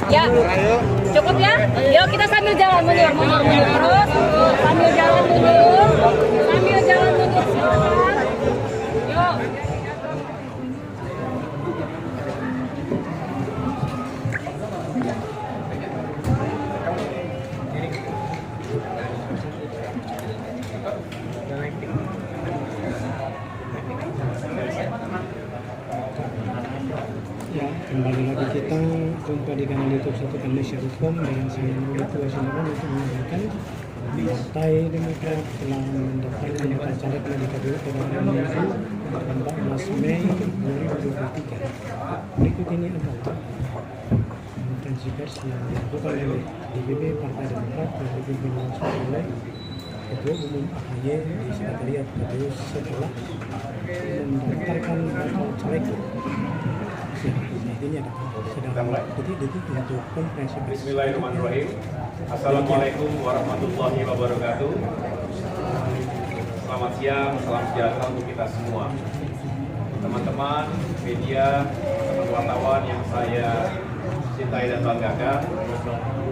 Ya, cukup ya? Yuk kita sambil jalan mundur terus, sambil jalan mundur, silakan. Yuk. Ya, kembali lagi kita jumpa di kanal YouTube Satu Indonesia Hukum dengan saya Nurul Wasilman untuk menyampaikan Partai Demokrat telah mendaftarkan daftar caleg di KPU pada hari Minggu 14 Mei 2023. Berikut ini adalah konferensi pers yang dilakukan oleh DPP Partai Demokrat yang dipimpin langsung oleh Ketua Umum AHY di Sekretariat KPU setelah mendaftarkan bakal caleg. Ini sedang detik-detik untuk konferensi pers. Bismillahirrahmanirrahim. Assalamualaikum warahmatullahi wabarakatuh. Selamat siang, salam sejahtera untuk kita semua. Teman-teman media, teman wartawan yang saya cintai dan banggakan,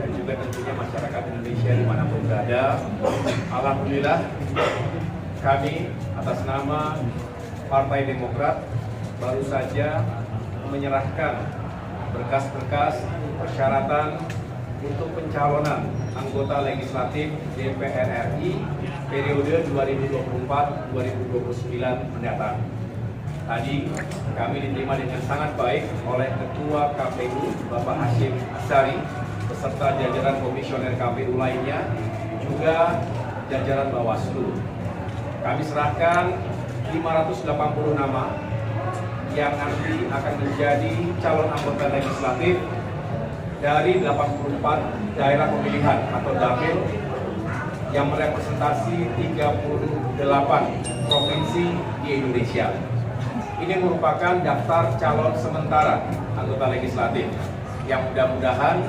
dan juga tentunya masyarakat Indonesia dimanapun berada. Alhamdulillah, kami atas nama Partai Demokrat baru saja menyerahkan berkas-berkas persyaratan untuk pencalonan anggota legislatif DPR RI periode 2024-2029 mendatang. Tadi kami diterima dengan sangat baik oleh Ketua KPU Bapak Hashim Asyari beserta jajaran komisioner KPU lainnya, juga jajaran Bawaslu. Kami serahkan 580 nama yang nanti akan menjadi calon anggota legislatif dari 84 daerah pemilihan atau dapil yang merepresentasi 38 provinsi di Indonesia. Ini merupakan daftar calon sementara anggota legislatif yang mudah-mudahan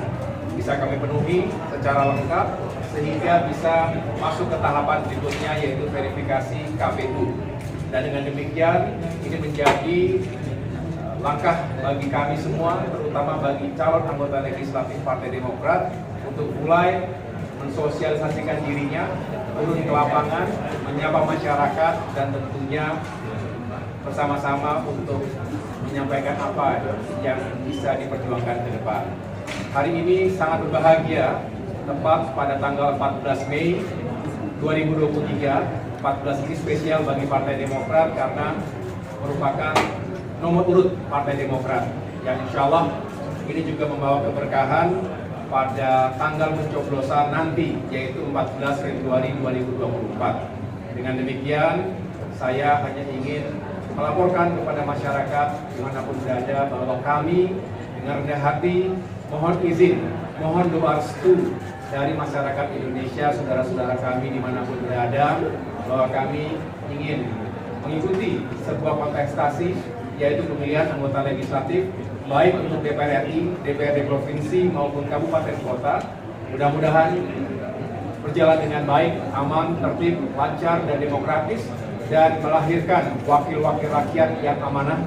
bisa kami penuhi secara lengkap sehingga bisa masuk ke tahapan berikutnya, yaitu verifikasi KPU. Dan dengan demikian ini menjadi langkah bagi kami semua, terutama bagi calon anggota legislatif Partai Demokrat untuk mulai mensosialisasikan dirinya, turun ke lapangan, menyapa masyarakat, dan tentunya bersama-sama untuk menyampaikan apa yang bisa diperjuangkan ke depan. Hari ini sangat berbahagia, tepat pada tanggal 14 Mei 2023. 14 ini spesial bagi Partai Demokrat karena merupakan nomor urut Partai Demokrat yang insya Allah ini juga membawa keberkahan pada tanggal pencoblosan nanti, yaitu 14 Februari 2024. Dengan demikian, saya hanya ingin melaporkan kepada masyarakat dimanapun berada bahwa kami dengan rendah hati mohon izin, mohon doa restu dari masyarakat Indonesia, saudara-saudara kami dimanapun berada, bahwa kami ingin mengikuti sebuah kontestasi, yaitu pemilihan anggota legislatif baik untuk DPR RI, DPRD provinsi maupun kabupaten kota. Mudah-mudahan berjalan dengan baik, aman, tertib, lancar, dan demokratis, dan melahirkan wakil-wakil rakyat yang amanah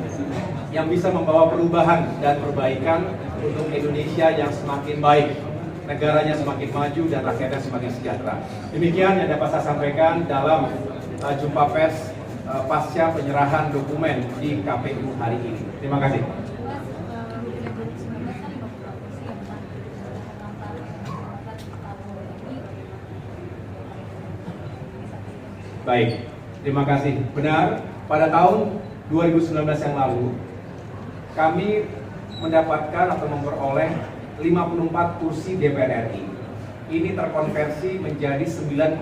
yang bisa membawa perubahan dan perbaikan untuk Indonesia yang semakin baik, negaranya semakin maju, dan rakyatnya semakin sejahtera. Demikian yang dapat saya sampaikan dalam jumpa pers pasca penyerahan dokumen di KPU hari ini. Terima kasih. Baik, terima kasih. Benar, pada tahun 2019 yang lalu, kami mendapatkan atau memperoleh 54 kursi DPR RI. Ini terkonversi menjadi 9,7%.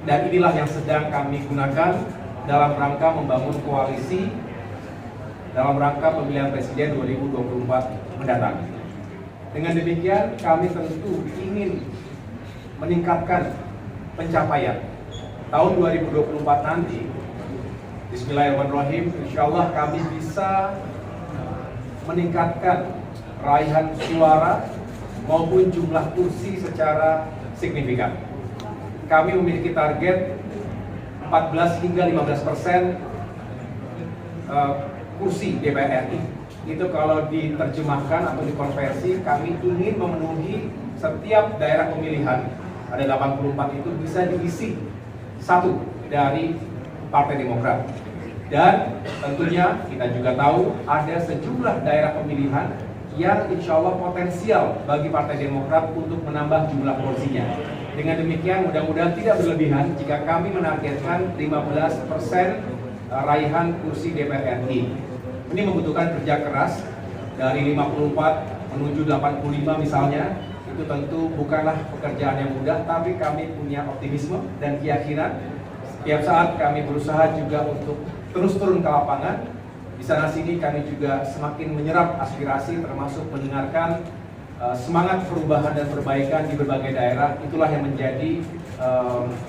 Dan inilah yang sedang kami gunakan dalam rangka membangun koalisi dalam rangka pemilihan presiden 2024 mendatang. Dengan demikian, kami tentu ingin meningkatkan pencapaian tahun 2024 nanti. Bismillahirrahmanirrahim, insya Allah kami bisa meningkatkan raihan suara maupun jumlah kursi secara signifikan. Kami memiliki target 14 hingga 15% kursi DPR RI. itu kalau diterjemahkan atau dikonversi, kami ingin memenuhi setiap daerah pemilihan, ada 84 itu bisa diisi satu dari Partai Demokrat. Dan tentunya kita juga tahu ada sejumlah daerah pemilihan yang insya Allah potensial bagi Partai Demokrat untuk menambah jumlah kursinya. Dengan demikian mudah-mudahan tidak berlebihan jika kami menargetkan 15% raihan kursi DPR RI. Ini membutuhkan kerja keras dari 54 menuju 85 misalnya. Itu tentu bukanlah pekerjaan yang mudah, tapi kami punya optimisme dan keyakinan. Setiap saat kami berusaha juga untuk terus turun ke lapangan. Di sana sini kami juga semakin menyerap aspirasi, termasuk mendengarkan semangat perubahan dan perbaikan di berbagai daerah. Itulah yang menjadi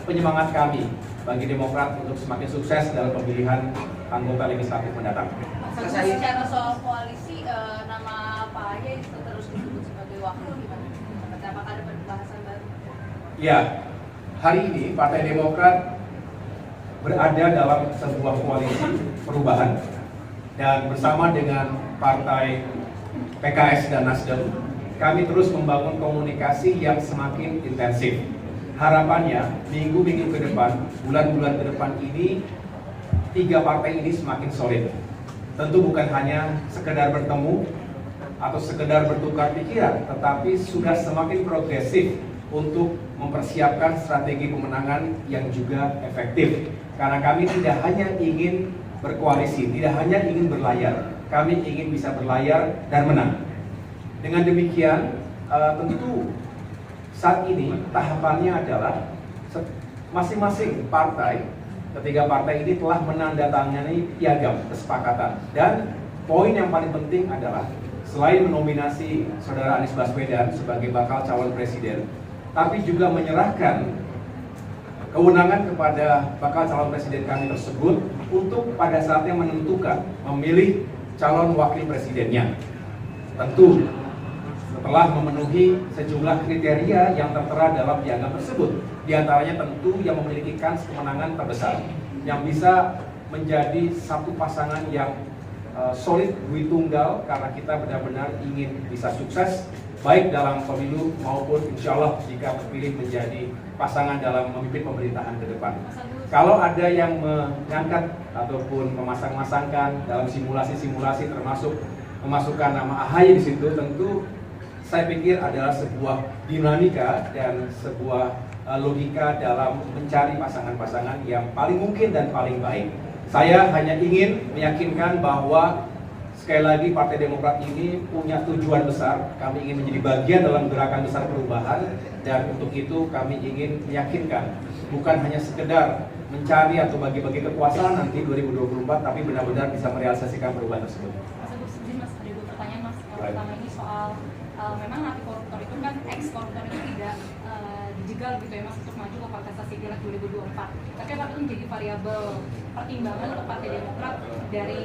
penyemangat kami bagi Demokrat untuk semakin sukses dalam pemilihan anggota legislatif mendatang. Bicara soal koalisi, nama Pak Ahy terus disebut sebagai wakil gimana? Apakah ada pembahasan baru? Ya, hari ini Partai Demokrat berada dalam sebuah koalisi perubahan dan bersama dengan Partai PKS dan Nasdem, kami terus membangun komunikasi yang semakin intensif. Harapannya minggu-minggu ke depan, bulan-bulan ke depan ini, tiga partai ini semakin solid. Tentu bukan hanya sekedar bertemu atau sekedar bertukar pikiran, tetapi sudah semakin progresif untuk mempersiapkan strategi pemenangan yang juga efektif. Karena kami tidak hanya ingin berkoalisi, tidak hanya ingin berlayar, kami ingin bisa berlayar dan menang. Dengan demikian, tentu saat ini tahapannya adalah masing-masing partai, ketiga partai ini telah menandatangani piagam kesepakatan. Dan poin yang paling penting adalah selain menominasi Saudara Anies Baswedan sebagai bakal calon presiden, tapi juga menyerahkan kewenangan kepada bakal calon presiden kami tersebut untuk pada saatnya menentukan, memilih calon wakil presidennya. Tentu setelah memenuhi sejumlah kriteria yang tertera dalam piagam tersebut. Di antaranya tentu yang memiliki kans kemenangan terbesar, yang bisa menjadi satu pasangan yang solid duit tunggal, karena kita benar-benar ingin bisa sukses baik dalam pemilu maupun insya Allah jika terpilih menjadi pasangan dalam memimpin pemerintahan ke depan. Kalau ada yang mengangkat ataupun memasang-masangkan dalam simulasi-simulasi termasuk memasukkan nama AHY di situ, tentu saya pikir adalah sebuah dinamika dan sebuah logika dalam mencari pasangan-pasangan yang paling mungkin dan paling baik. Saya hanya ingin meyakinkan bahwa sekali lagi Partai Demokrat ini punya tujuan besar. Kami ingin menjadi bagian dalam gerakan besar perubahan, dan untuk itu kami ingin meyakinkan bukan hanya sekedar mencari atau bagi-bagi kekuasaan nanti 2024, tapi benar-benar bisa merealisasikan perubahan tersebut. Mas Agus, izin Mas, ada dua pertanyaan Mas. Pertama ini soal memang napi koruptor itu kan ex-koruptor itu tidak dijegal gitu ya Mas untuk maju ke kontestasi pileg 2024. Tapi apakah itu menjadi variabel pertimbangan untuk Partai Demokrat dari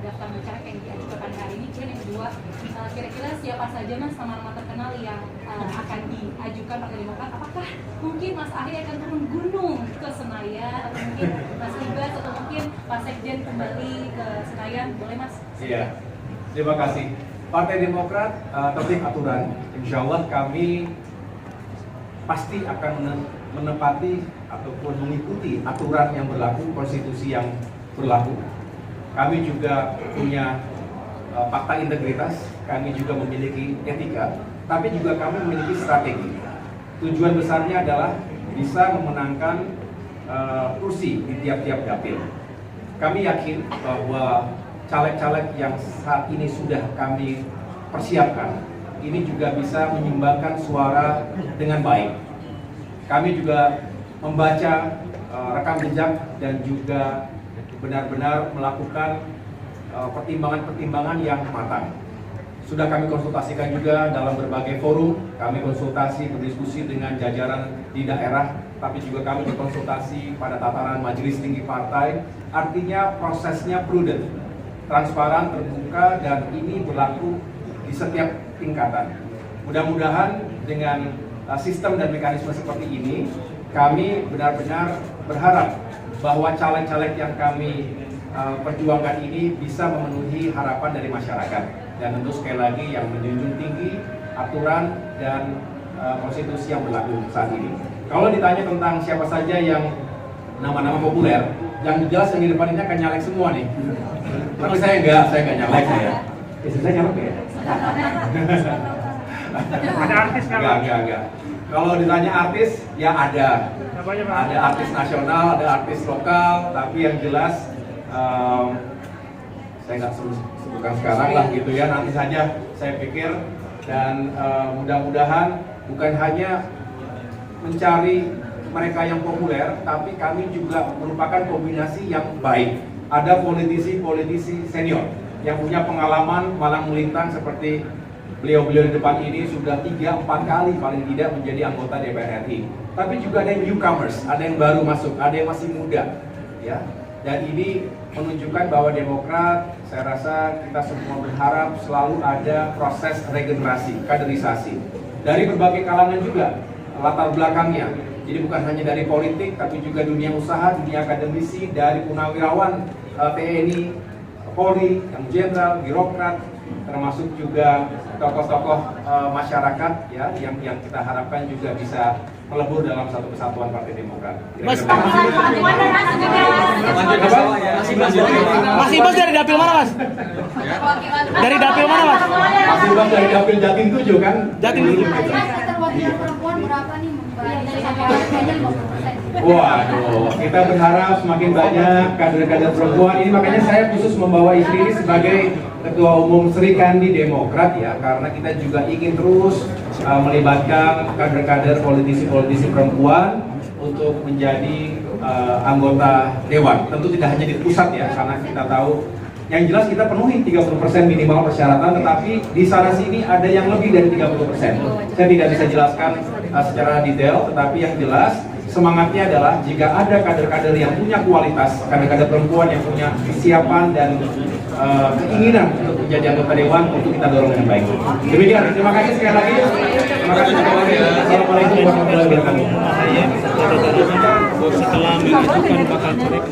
daftar caleg yang diajukan hari ini? Kemudian yang kedua, kira-kira siapa saja Mas nama-nama terkenal yang akan diajukan Partai Demokrat? Apakah mungkin Mas Ahy akan turun gunung ke Senayan, atau mungkin Mas Ibas, atau mungkin Pak Sekjen kembali ke Senayan? Boleh Mas? Iya, terima kasih. Partai Demokrat tertib aturan, insya Allah kami pasti akan menepati ataupun mengikuti aturan yang berlaku, konstitusi yang berlaku. Kami juga punya fakta integritas, kami juga memiliki etika, tapi juga kami memiliki strategi. Tujuan besarnya adalah bisa memenangkan kursi di tiap-tiap dapil. Kami yakin bahwa caleg-caleg yang saat ini sudah kami persiapkan, ini juga bisa menyumbangkan suara dengan baik. Kami juga membaca rekam jejak dan juga benar-benar melakukan pertimbangan-pertimbangan yang matang. Sudah kami konsultasikan juga dalam berbagai forum, kami konsultasi, berdiskusi dengan jajaran di daerah, tapi juga kami berkonsultasi pada tataran majelis tinggi partai. Artinya prosesnya prudent, transparan, terbuka, dan ini berlaku di setiap tingkatan. Mudah-mudahan dengan sistem dan mekanisme seperti ini, kami benar-benar berharap bahwa caleg-caleg yang kami perjuangkan ini bisa memenuhi harapan dari masyarakat. Dan tentu sekali lagi yang menjunjung tinggi aturan dan konstitusi yang berlaku saat ini. Kalau ditanya tentang siapa saja yang nama-nama populer, yang jelas yang di depan ini akan nyalek semua nih. Tapi saya nggak nyalek saya. Istri saya nyalek ya? Ada artis kan? Enggak. Kalau ditanya artis, ya ada. Ada artis nasional, ada artis lokal, tapi yang jelas saya nggak sebutkan sekarang lah gitu ya, nanti saja saya pikir. Dan mudah-mudahan bukan hanya mencari mereka yang populer, tapi kami juga merupakan kombinasi yang baik. Ada politisi-politisi senior yang punya pengalaman malang melintang seperti beliau-beliau di depan ini sudah 3-4 kali paling tidak menjadi anggota DPR RI. Tapi juga ada yang newcomers, ada yang baru masuk, ada yang masih muda, ya. Dan ini menunjukkan bahwa Demokrat, saya rasa kita semua berharap selalu ada proses regenerasi, kaderisasi dari berbagai kalangan juga latar belakangnya. Jadi bukan hanya dari politik, tapi juga dunia usaha, dunia akademisi, dari purnawirawan TNI, Polri, yang jenderal, birokrat, termasuk juga tokoh-tokoh masyarakat ya yang kita harapkan juga bisa melebur dalam satu kesatuan Partai Demokrat. Mas, Mas dari dapil mana, Mas? Dari dapil mana, Mas? Mas Ibas dari dapil Jatim 7 kan? Jatim 7. Keterwakilan perempuan berapa nih? Waduh, kita berharap semakin banyak kader-kader perempuan ini, makanya saya khusus membawa istri ini sebagai Ketua Umum Sri Kandi Demokrat ya, karena kita juga ingin terus melibatkan kader-kader politisi-politisi perempuan untuk menjadi anggota Dewan. Tentu tidak hanya di pusat ya, karena kita tahu yang jelas kita penuhi 30% minimal persyaratan, tetapi di sana sini ada yang lebih dari 30%. Saya tidak bisa jelaskan secara detail, tetapi yang jelas semangatnya adalah jika ada kader-kader yang punya kualitas, kader-kader perempuan yang punya kesiapan dan keinginan untuk menjadi anggota Dewan, untuk kita dorong dengan baik. Demikian, terima kasih sekali lagi. Terima kasih sekali lagi. Assalamualaikum warahmatullahi wabarakatuh. Setelah menentukan bakal caleg